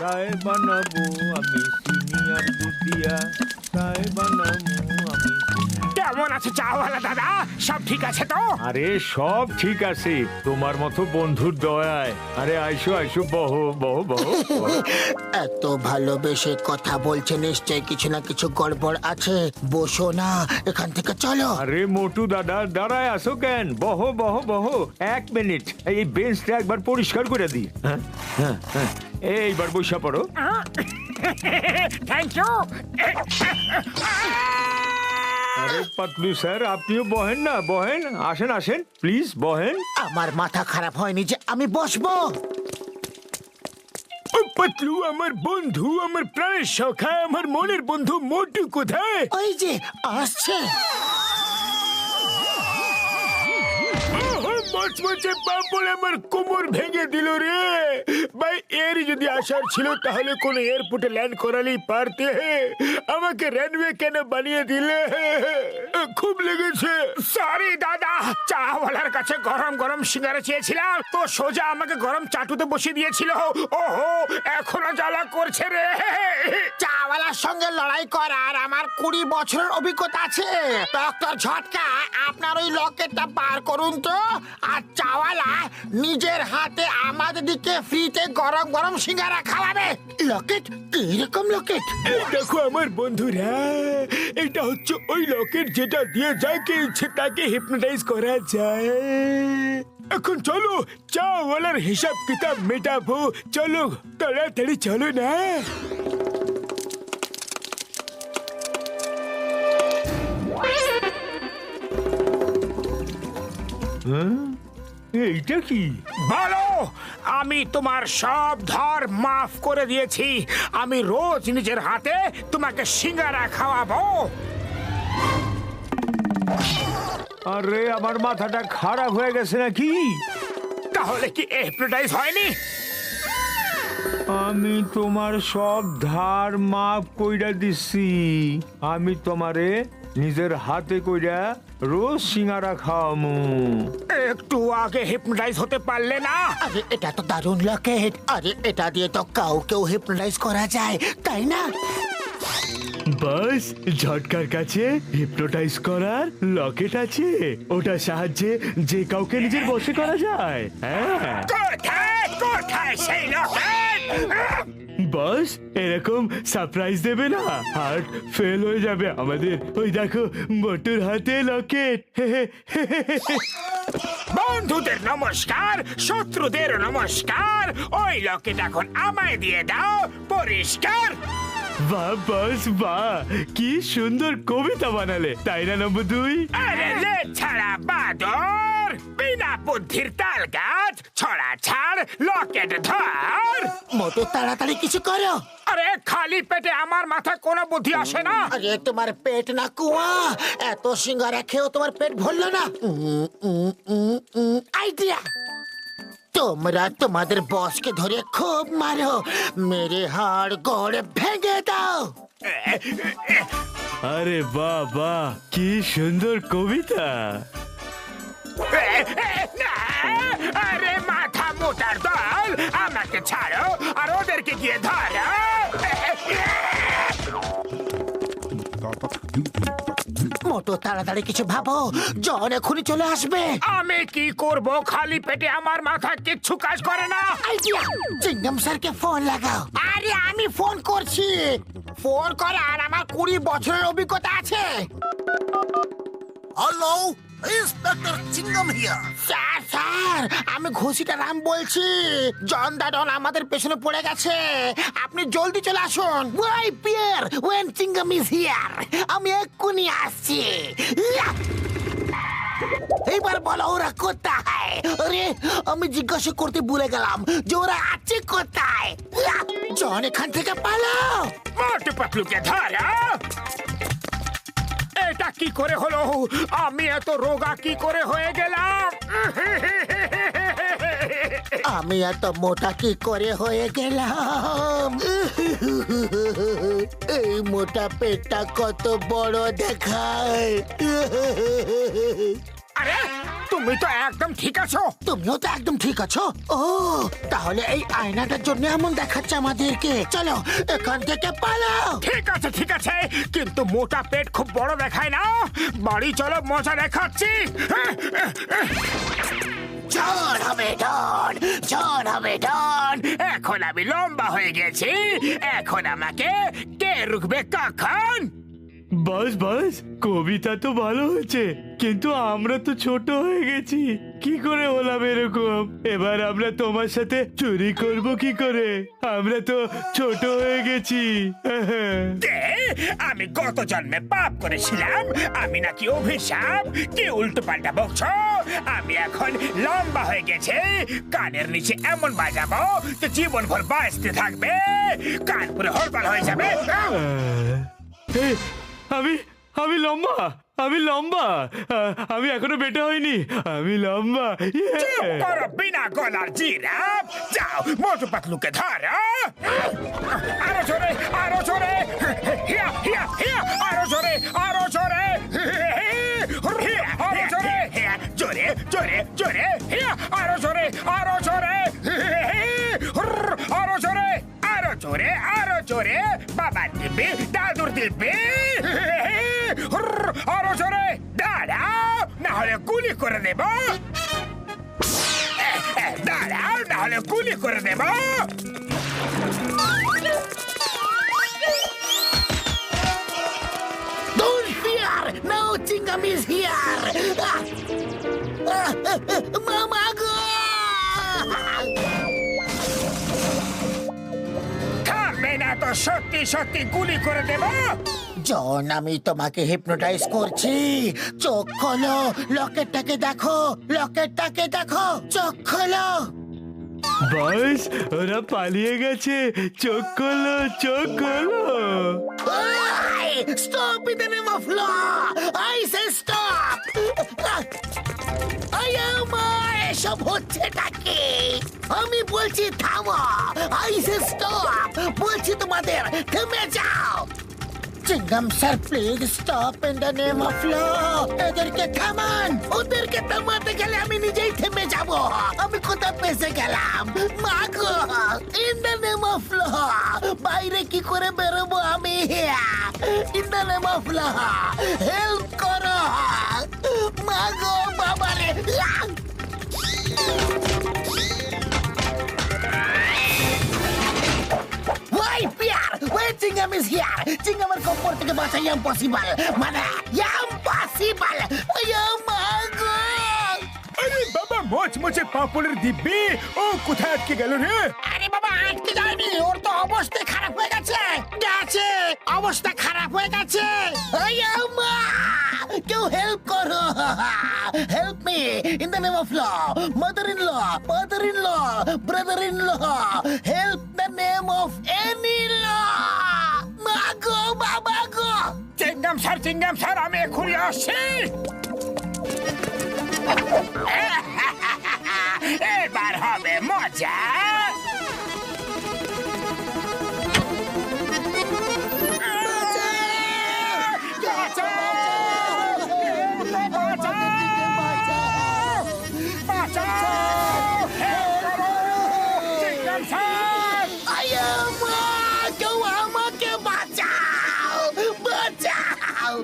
চায় বানাবো আমি সিনিয়র দুধিয়া, চায় বানাবো আমি। কেমন আছে চাওয়ালা দাদা? সব ঠিক আছে তো? আরে সব ঠিক আছে, তোমার মতো বন্ধুর দয়ায়। আরে আইসো আইসো, বহো বহো বহো। এত ভালোবেসে কথা বলছে, নিশ্চয় কিছু না কিছু গড়বড় আছে। বসো না, এখান থেকে চলো। আরে মোটু দাদা, দাঁড়ায় আসো কেন? বহো বহো বহো, 1 মিনিট এই বেঞ্চটা একবার পরিষ্কার করে দিই। হ্যাঁ হ্যাঁ হ্যাঁ, এইবার বসা পড়ো। Thank you. আরে পাতলু স্যার, আপনিও বহেন না, বহেন, আসেন আসেন প্লিজ বহেন। আমার মাথা খারাপ হয়নি যে আমি বসবো। পাতলু আমার বন্ধু, আমার প্রাণের সখা, আমার মনের বন্ধু মোটু কোথায়? ওই যে আসছে। মচমচে পাপড় আমার কোমর ভেঙে দিল রে ভাই। এর যদি আসার ছিল তাহলে কোন এয়ারপোর্টে ল্যান্ড করালেই পারতে। আমাকে রানওয়ে কেন বানিয়ে দিলে? খুব লেগেছে। সরি দাদা, চাওয়ালার কাছে গরম গরম সিঙ্গারা চেয়েছিলাম তো সোজা আমাকে গরম চাটুতে বসিয়ে দিয়েছিল। ওহো, এখনো জ্বালা করছে রে। চাওয়ালার সঙ্গে লড়াই করার আমার 20 বছরের অভিজ্ঞতা আছে। ডক্টর ঝটকা, আপনার ওই লকেটটা বার করুন তো। আর চাওয়ালা নিজের হাতে আমাদের দিকে ফ্রিতে গরম গরম সিঙ্গারা খাওয়াবে। লকেট? কিরকম লকেট? এই দেখো আমার বন্ধুরা, এটা হচ্ছে ওই লকেট যেটা দিয়ে যাকে ইচ্ছে তাকে হিপনোটাইজ করা যায়। এখন চলো চাওয়ালার হিসাব কিতাব মেটাবো। চলো তাড়াতাড়ি চলো না। এইটা কি? বলো, আমি তোমার সব ধার মাফ করে দিয়েছি। আমি রোজ নিজের হাতে তোমাকে সিঙ্গারা খাওয়াবো। আরে আমার মাথাটা খারাপ হয়ে গেছে নাকি? তাহলে কি হিপনোটাইজ হয়নি? আমি তোমার সব ধার মাফ কইরা দিছি। আমি তোমারে নিজের হাতে কইরা রোজ সিঙ্গারা খাওয়ামু। একটু আগে হিপনোটাইজ হতে পারলে না? আরে এটা তো দারুণ লকেট। আরে এটা দিয়ে তো কাউকেও হিপনোটাইজ করা যায়, তাই না? বাস, ঝটকার কাছে হিপনোটাইজ করার লকেট আছে। ওটার সাহায্যে যে কাউকে নিজের বশে করা যায়। হ্যাঁ কোথায় কোথায় সেই লকেট? বস, এরকম সারপ্রাইজ দেবে না, হার্ট ফেল হয়ে যাবে আমাদের। ওই দেখো মোটুর হাতে লকেট। বন্ধুদের নমস্কার, শত্রুদের নমস্কার। ওই লকেট এখন আমায় দিয়ে দাও, পরিষ্কার। বাহ বস বাহ, কি সুন্দর কবিতা বানালে, তাই না নম্বর 2? আরে লে ছাড়া বাদর, বিনা বুদ্ধির তাল গাছ, ছড়া ছাড়, লকেট ধর। মোটু তাড়াতাড়ি কিছু করো। আরে খালি পেটে আমার মাথায় কোনো বুদ্ধি আসে না। আরে তোমার পেট না কুয়া, এত সিঙ্গারা খেয়েও তোমার পেট ভরলো না। আইডিয়া! তোমরা তোমাদের বসকে ধরে খুব মারো, মেরে হাড় গড়ে ভেঙে দাও। আরে বাহ বাহ, কি সুন্দর কবিতা। আরে মাথা মোটার দল, আমাকে ছাড়ো আর ওদেরকে গিয়ে ধরো। মোটু তাড়াতাড়ি কিছু ভাবো, জন এখনই চলে আসবে। আমি কি করব? খালি পেটে আমার মাথা কিচ্ছু কাজ করে না। আইডিয়া! চিংগাম স্যারকে ফোন লাগাও। আরে আমি ফোন করছি। ফোন করার আমার 20 বছরের অভিজ্ঞতা আছে। Hello, inspector Chingum here. Sir sir, আমি ঘোষিটা রাম বলছি। জন দাডন আমাদের পেছনে পড়ে গেছে, আপনি জলদি চলে আসুন। Why fear, when Chingum is here. আমি এক্ষুনি আসছি। এইবার বলো ওরা কোথায়? আরে আমি জিজ্ঞাসা করতে ভুলে গেলাম যে ওরা আছে কোথায়। জন এখান থেকে পালাও। মোটু পাতলুকে ধরো। এটা কি করে হলো? আমি এত রোগা কি করে হয়ে গেলাম? আমি এত মোটা কি করে হয়ে গেলাম? এই মোটা পেটটা কত বড় দেখায়। আরে তুমি তুমি তো একদম ঠিক আছো। তুমিও তো একদম ঠিক আছো। ও তাহলে এই আয়নাটার জন্য এমন দেখাচ্ছে আমাদেরকে। চলো এখান থেকে পালাও। ঠিক আছে, কিন্তু মোটা পেট খুব বড় দেখায় না। বাড়ি চলো, মজা দেখাচ্ছি। জন হবে ডন, জন হবে ডন। এখন আমি লম্বা হয়ে গেছি, এখন আমাকে কে রুখবে কখন? বস বস, কবিতা তো ভালো হয়েছে, কিন্তু আমরা তো ছোট হয়ে গেছি। কি করে হলাম এরকম? এবার আমরা তোমার সাথে চুরি করব কি করে? আমরা তো ছোট হয়ে গেছি। আমি গত জন্মে পাপ করেছিলাম, আমি নাকি অভিশাপ? কি উল্টো পাল্টা বকছো? আমি এখন লম্বা হয়ে গেছে, কানের নিচে এমন বাজাবো যে জীবন ভর বাঁচতে থাকবে, কান পুরো হরপাল হয়ে যাবে। এই, আমি লম্বা, আমি লম্বা, আমি এখনো বেটা হইনি, আমি লম্বা। চুপ করো বিনা গলার জিরাফ, যাও মোটু পাতলুকে ধরো। আরো জোরে, আরো জোরে, হিয়া হিয়া হিয়া, আরো জোরে, আরো জোরে, আরো জোরে, জোরে জোরে জোরে, হিয়া, আরো জোরে, আরো জোরে, আরো জোরে, আরো জোরে, আরো জোরে, বাবার দিব্যি, দাদুর দিব্যি, আরো জোরে, দাঁড়াও না হলে গুলি করে দেব। দাঁড়াও না হলে গুলি করে দেব। Don't fear, no Chingam is here. Mama go! থামবে না তো, সত্যি সত্যি গুলি করে দেব। জন, আমি তোমাকে হিপনোটাইজ করছি। চোখ খোলো, লকেটটাকে দেখো, লকেটটাকে দেখো, চোখ খোলো। বস, ওরা পালিয়ে গেছে, চোখ খোলো, চোখ খোলো। Stop in the name of law! I say stop! এসব হচ্ছেটা কি? আমি বলছি থামো, I say stop! বলছি তোমাদের থেমে যাও। Chingum sir, please stop in the name of law. এদেরকে থামান, ওদেরকে থামাতে গেলে আমি নিজেই থেমে যাব। আমি কোথায় ফেসে গেলাম? মাগো, in the name of law, বাইরে কি করে বেরোবো আমি? In the name of law, help করো। মাগো, বাবারে। Why, Pierre? Where Chingam is here? Chingam এর কপর থেকে বাঁচা impossible, মানে impossible. মাগো! আরে বাবা, মোচমোচে পাপড়ের দিব্যি, ও কোথায় আটকে গেল রে? আরে বাবা, আটকে যায়নি, ওর তো অবস্থা খারাপ হয়ে গেছে। অবস্থা খারাপ হয়ে গেছে। মা, কেউ হেল্প করো, help me in the name of law. Mother in law, father in law, brother in law, help the name of any law. মা গো, বাবা গো। চিংগাম স্যার, আমি এখনই আসছি। এবার হবে মজা। কেউ আমাকে বাঁচাও, বাঁচাও।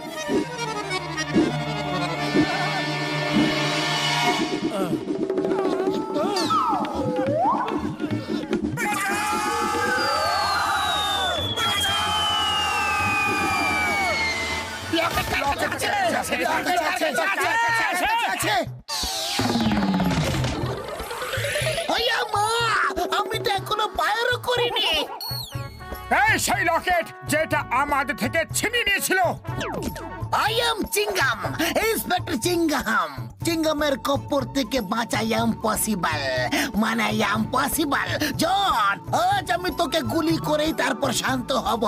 আমি তো এখনো বাইরও করিনি। এই সেই লকেট যেটা আমাদের থেকে ছিনিয়ে নিয়েছিল। I am Chingum, inspector Chingum. চিংগামের কপর থেকে বাঁচা ইম্পসিবল, মানে ইম্পসিবল। জন, আজ আমি তোকে গুলি করেই তারপর শান্ত হব।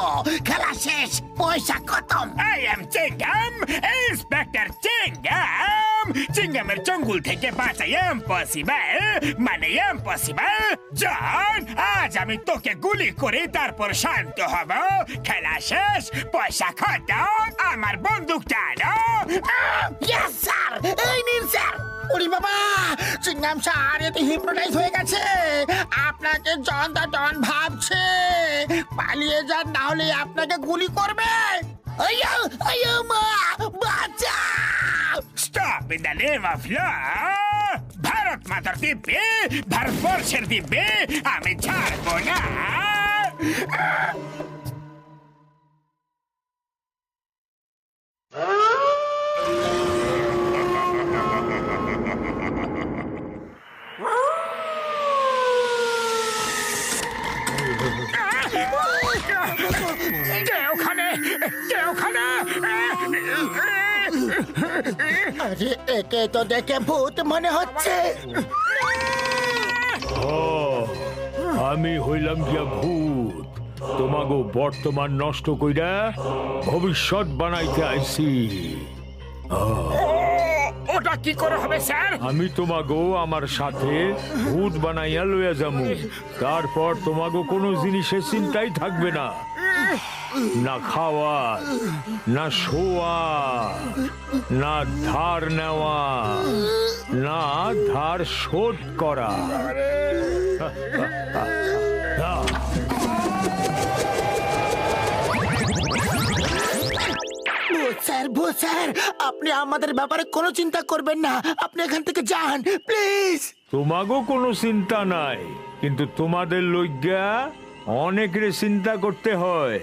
খেলা শেষ, পয়সা খতম। I am Chingum, inspector Chingum. চিংগামের জঙ্গল থেকে বাঁচা ইম্পসিবল, মানে ইম্পসিবল। জন, আজ আমি তোকে গুলি করে তারপর শান্ত হব। খেলা শেষ, পয়সা খতম। আমার বন্দুকটা নাও। Yes sir. এই নিন স্যার। ওরে বাবা, চিংগাম স্যার এতে হিপনোটাইজ হয়ে গেছে, আপনাকে জন দা ডন ভাবছে। পালিয়ে যান, না হলে আপনাকে গুলি করবে। আইয়া আইয়া মা, বাঁচা। Stop in the name of law! Bharat মাতার দিব্যে, ভারতবর্ষের দিব্যে আমি ছাড়বো না। কে ওখানে? কে ওখানে? আরে একে তো দেখে ভূত মনে হচ্ছে। আমি হইলাম গিয়া ভূত, তোমাগো বর্তমান নষ্ট কইরা ভবিষ্যৎ বানাইতে আইছি। ওটা কি করে হবে স্যার? আমি তোমাগো আমার সাথে ভূত বানাইয়া লইয়া যামু, তারপর তোমাগো কোনো জিনিসের চিন্তাই থাকবে না, না খাওয়া, না শোয়া, না ধার নেওয়া, না ধার শোধ করা। ভূত স্যার, আপনি আমাদের ব্যাপারে কোনো চিন্তা করবেন না, আপনি এখান থেকে যান প্লিজ। তোমাগো কোনো চিন্তা নাই, কিন্তু তোমাদের লইগা অনেকের চিন্তা করতে হয়,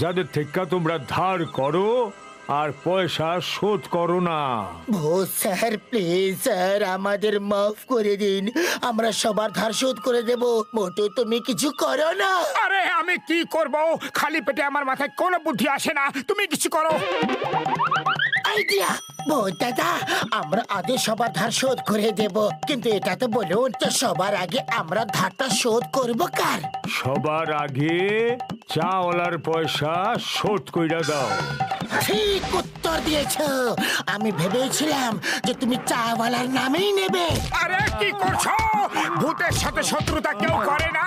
যাদের থেকে তোমরা ধার করো আর পয়সা শোধ করো না। ভূত স্যার প্লিজ স্যার, আমাদের মাফ করে দিন, আমরা সবার ধার শোধ করে দেব। মোটু তুমি কিছু করো না। আরে আমি কি করব? খালি পেটে আমার মাথায় কোনো বুদ্ধি আসে না। তুমি কিছু করো। আইডিয়া। ভূত দাদা, আমরা আগে সবার ধার শোধ করে দেব, কিন্তু এটা তো বলুন যে সবার আগে আমরা ধারটা শোধ করব কার? সবার আগে চাওয়ালার পয়সা শোধ কইরা দাও। ঠিক উত্তর দিয়েছো। আমি ভেবেছিলাম যে তুমি চাওয়ালার নামেই নেবে। আরে কি করছো? ভূতের সাথে শত্রুতা কেউ করে না।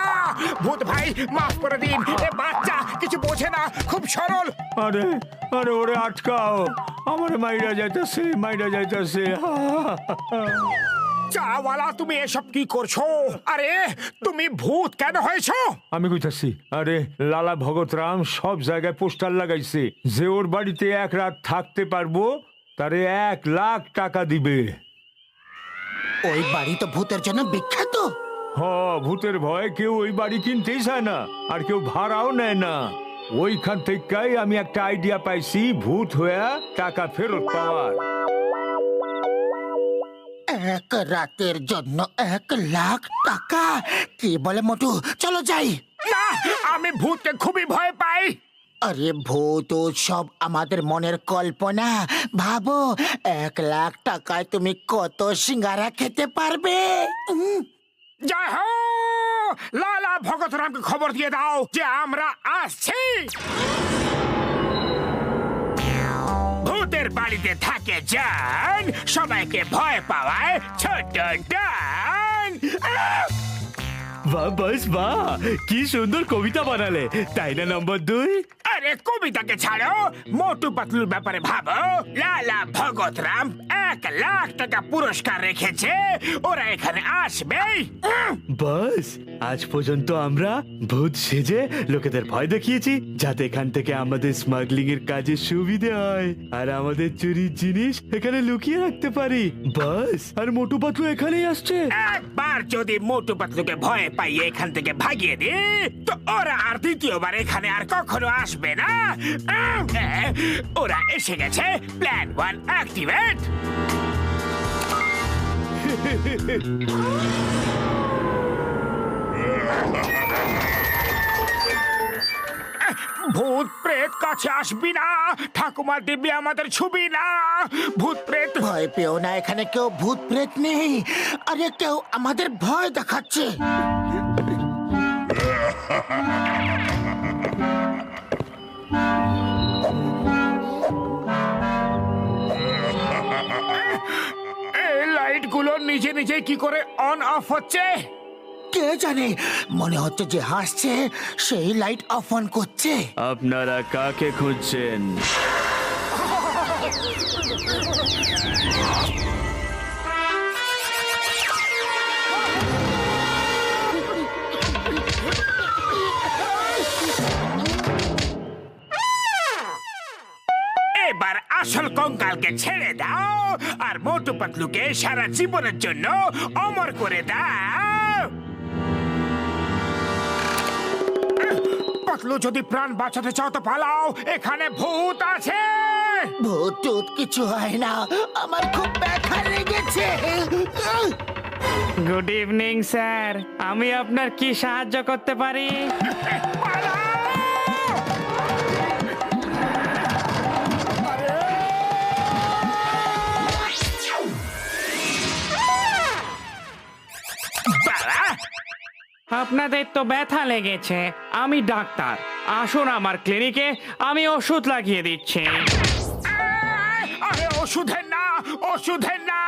ভূত ভাই মাফ করে দিন, এ বাচ্চা কিছু বোঝে না, খুব সরল। আরে আরে ওরে আটকাও, আমার মাইরা যাইতাছে, মাইরা যাইতাছে। চাওয়ালা তুমি এসব কি করছো? আরে তুমি ভূত কেন হয়েছো? আমি কইতাছি, আরে লালা ভগতরাম সব জায়গায় পোস্টার লাগাইছে যে ওর বাড়িতে এক রাত থাকতে পারবো তারে 1 লাখ টাকা দিবে। ওই বাড়ি তো ভূতের জন্য বিখ্যাত। ভূতের ভয়ে কেউ ওই বাড়ি কিনতেই চায় না, আর কেউ ভাড়াও নেয় না। ওইখান থেকেই আমি একটা আইডিয়া পাইছি ভূত হয়ে টাকা ফেরত পাওয়ার। 1 রাতের জন্য 1 লাখ টাকা? কি বলে মোটু, চলো যাই। না, আমি ভূতকে খুবই ভয় পাই। আরে ভূত সব আমাদের মনের কল্পনা। ভাবো 1 লাখ টাকায় তুমি কত সিঙ্গারা খেতে পারবে? জয় হো! লালা ভগতরামকে খবর দিয়ে দাও যে আমরা আসছি। ভূতের বাড়িতে থাকে যান, সবাইকে ভয় পাওয়ায় ছোট ডান। বাহ বাস বাহ, কি সুন্দর কবিতা বানালে, তাই না নম্বর 2? আরে কবিতাকে ছাড়ো, মোটু পাতলুর ব্যাপারে ভাবো। লালা ভগতরাম 1 লাখ টাকা পুরস্কার রেখেছে, ওরা এখানে আসবেই। বাস, আজ পর্যন্ত আমরা ভূত সেজে লোকেদের ভয় দেখিয়েছি, যাতে এখান থেকে আমাদের স্মাগলিং এর কাজে সুবিধে হয় আর আমাদের চুরির জিনিস এখানে লুকিয়ে রাখতে পারি। বাস, আর মোটু পাতলু এখানেই আসছে। একবার যদি মোটু পাতলুকে ভয় পাইয়ে এখান থেকে ভাগিয়ে দি, তো ওরা আর দ্বিতীয়বার এখানে আর কখনো আসবে না। ওরা এসে গেছে। Plan 1 activate. ভূত প্রেত কাছে আসবি না, ঠাকুমার দিব্যি আমাদের ছুবি না। ভূত প্রেত ভয় পেও না, এখানে কেউ ভূত প্রেত নেই। আরে কেউ আমাদের ভয় দেখাচ্ছে। এই লাইটগুলো নিজে নিজে কি করে অন অফ হচ্ছে? কে জানে, মনে হচ্ছে যে হাসছে সেই লাইট অফ অন করছে। আপনারা কাকে খুঁজছেন? কঙ্কালকে ছেড়ে দাও আর মোটু পাতলুকে সারা জীবনের জন্য অমর করে দাও। পাতলু, যদি প্রাণ বাঁচাতে চাও তো পালাও, এখানে ভূত আছে। ভূত টুত কিছু হয় না, আমার খুব ব্যথা লেগেছে। গুড ইভিনিং স্যার, আমি আপনার কি সাহায্য করতে পারি? আপনাদের তো ব্যথা লেগেছে, আমি ডাক্তার। আসুন আমার ক্লিনিকে, আমি ওষুধ লাগিয়ে দিচ্ছি। আরে ওষুধের না, ওষুধের না,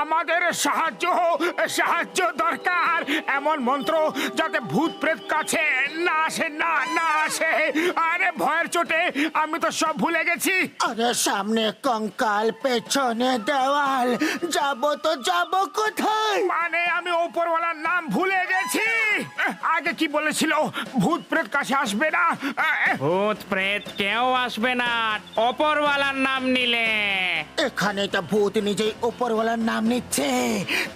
আমাদের সাহায্য দরকার। এমন মন্ত্র যাতে ভূত প্রেত কাছে না আসে, না আসে। আরে ভয়ের চোটে আমি তো সব ভুলে গেছি। আরে সামনে কঙ্কাল, পেছনে দেওয়াল, যাব কোথায়? মানে আমি ওপরওয়ালার নাম ভুলে গেছি। আগে কি বলেছিল? ভূত প্রেত কাছে আসবে না। ভূত প্রেত কেউ আসবে না ওপরওয়ালার নাম নিলে। এখানে তো ভূত নিজেই ওপরওয়ালার নাম নিচ্ছে,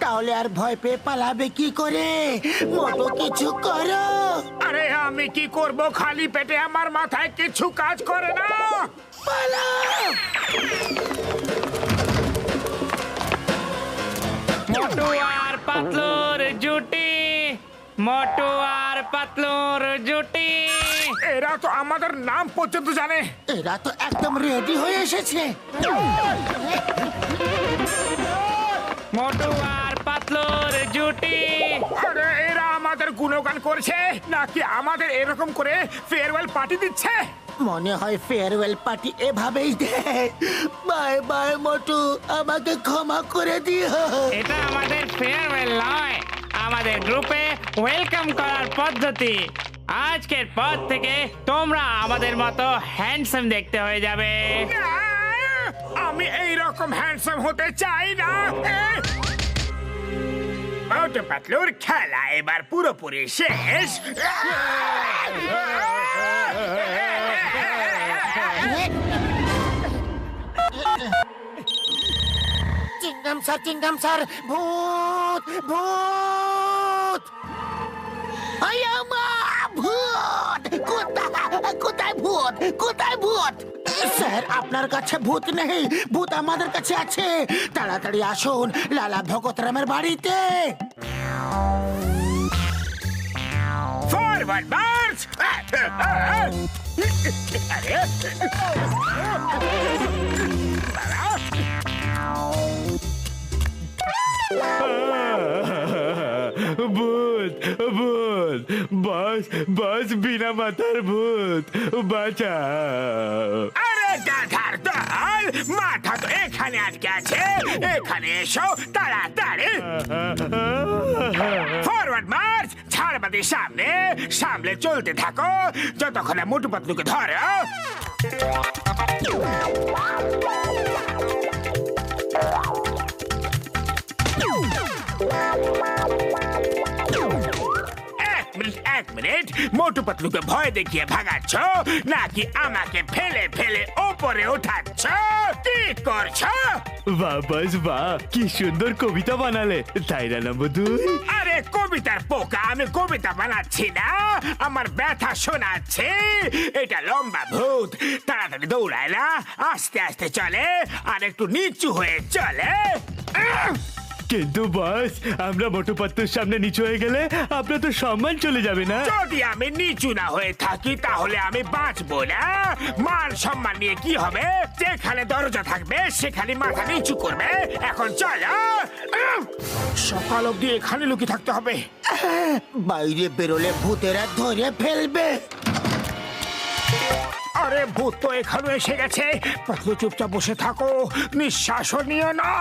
তাহলে আর ভয় পেয়ে পালাবে কি করে? মোটো কিছু করো। আরে আমি কি করব? খালি পেটে আমার মাথায় কিছু কাজ করে না। পালাও! মোটু আর পাতলুর জুটি, মোটু আর পাতলুর জুটি। এরা তো আমাদের নাম পর্যন্ত জানে। এরা তো একদম রেডি হয়ে এসেছে। মোটু আর পাতলুর জুটি। আরে এরা আমাদের গুণগান করছে নাকি আমাদের এরকম করে ফেয়ারওয়েল পার্টি দিচ্ছে? মনে হয় ফেয়ারওয়েল পার্টি এভাবেই দেয়। বাই বাই মোটু, আমাকে ক্ষমা করে দিও। এটা আমাদের ফেয়ারওয়েল নয়, আমাদের গ্রুপে ওয়েলকাম করার পদ্ধতি। আজকের পর থেকে তোমরা আমাদের মতো হ্যান্ডসাম দেখতে হয়ে যাবে। না, আমি এই রকম হ্যান্ডসাম হতে চাই না। মোটু পাতলুর খেলা এবার পুরোপুরি শেষ। চিংগাম স্যার, ভূত ভূত! ভূত! কোথায় ভূত? কোথায় ভূত? স্যার, আপনার কাছে ভূত নেই, ভূত আমাদের কাছে আছে। তাড়াতাড়ি আসুন লালা ভগতরামের বাড়িতে। Forward March! ভূত ভূত, বস বিনা মাথার ভূত, বাঁচাও। আরে গাধার দল, মাথা তো এখানে আটকে আছে। এখানে এসো তাড়াতাড়ি। Forward March! ছাড়বাদের সামনে চলতে থাকো যতক্ষণ না মোটু পাতলুকে ধরো। 1 মিনিট, মোটু পাতলুকে ভয় দেখিয়ে ভাগাচ্ছ নাকি আমাকে ফেলে ফেলে ওপরে ওঠাচ্ছ? কি করছো? বাস বাহ, কি সুন্দর কবিতা বানালে, তাই না নম্বর 2? আরে কবিতার পোকা, আমি কবিতা বানাচ্ছি না, আমার ব্যথা শোনাচ্ছি। এটা লম্বা ভূত, তাড়াতাড়ি দৌড়ায় না, আস্তে আস্তে চলে আর একটু নিচু হয়ে চলে। কিন্তু বস, আমরা মোটু পাত্তুর সামনে নিচু হয়ে গেলে আপনার তো সম্মান চলে যাবে না? যদি আমি নিচু না হয়ে থাকি তাহলে আমি বাঁচবো না। মান সম্মান নিয়ে কি হবে? যেখানে দরজা থাকবে সেখানে মাথা নিচু করবে। এখন চলো, সকাল অব্দি এখানে লুকিয়ে থাকতে হবে। বাইরে বেরোলে ভূতেরা ধরে ফেলবে। আরে ভূত তো এখানে এসে গেছে। পাতলু চুপচাপ বসে থাকো, নিঃশ্বাসও নিও না।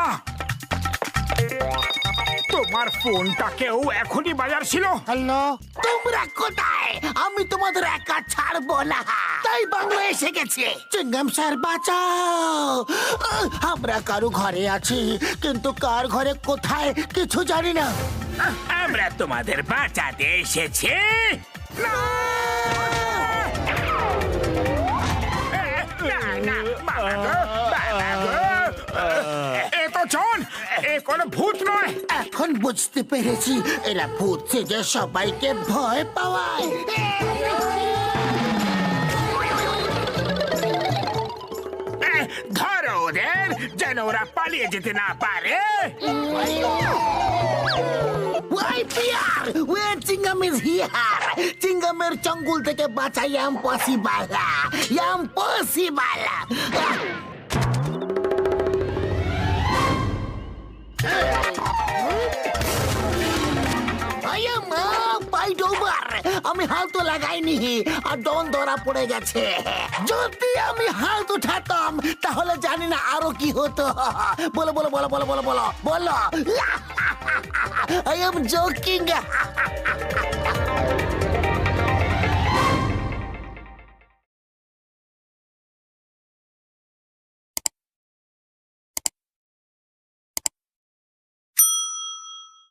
তোমার ফোনটা কেউ এখনই বাজার ছিল। হ্যালো, তোমরা কোথায়? আমি তোমাদের একা ছাড়বো না, তাই বাংলা এসে গেছে। চিংগাম স্যার বাঁচাও! আমরা কারো ঘরে আছি, কিন্তু কার ঘরে কোথায় কিছু জানি না। আমরা তোমাদের বাঁচাতে এসেছি। না, না, না, বাবা গো, বাবা গো। এ কোনো ভূত নয়। এখন বুঝতে পেরেছি এরা ভূত সেজে সবাইকে ভয় পাওয়ায়। ধরো ওদের, যেন ওরা পালিয়ে যেতে না পারে। Why, Pierre? Where Chingam is here? চিঙ্গামের চঙ্গুল থেকে বাঁচা ইম্পসিবল, ইম্পসিবল। আমি হাল তো লাগাইনি আর ডন ধরা পড়ে গেছে। যদি আমি হাল উঠাতাম তাহলে জানি না আরো কি হতো। বলো বলো বলো বলো বলো বলো বলো। I am joking.